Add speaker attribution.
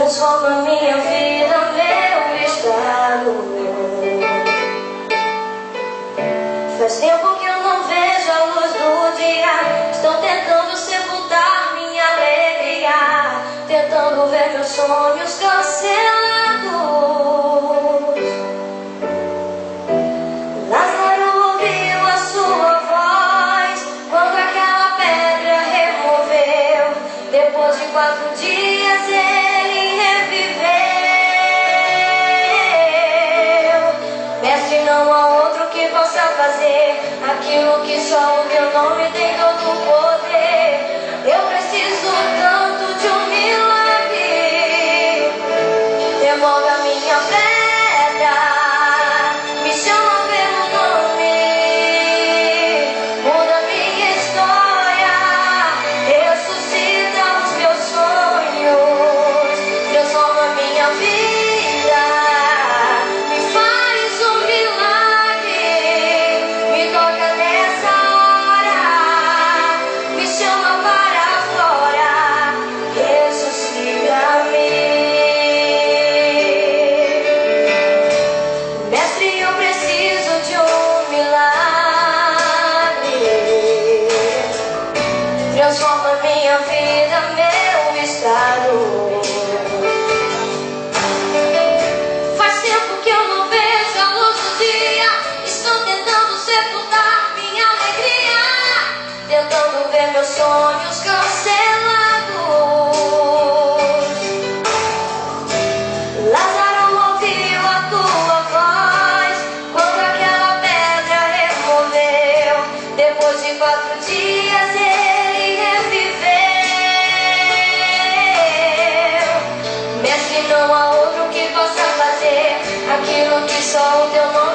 Speaker 1: Transforma minha vida, meu estado. Faz tempo que eu não vejo a luz do dia. Estão tentando sepultar minha alegria, tentando ver meus sonhos cancelados. Lázaro ouviu a sua voz quando aquela pedra removeu. Depois de 4 dias ele reviveu. Mestre, não há outro que possa fazer aquilo que só o teu nome tem todo o poder. Eu preciso tanto de um milagre. Remove a minha pedra, me chama pelo nome, muda minha história, ressuscita os meus sonhos, transforma minha vida, me faz um milagre, me toca nessa hora, me chama para fora, ressuscita-me. Mestre, eu preciso de um milagre. Transforma minha vida, meu estado. Faz tempo que eu não vejo a luz do dia. Estão tentando sepultar minha alegria, tentando ver meus sonhos cancelados. Lázaro ouviu a tua voz quando aquela pedra removeu. Depois de 4 dias ele reviveu. Mestre, não há outro que possa fazer aquilo que só o teu nome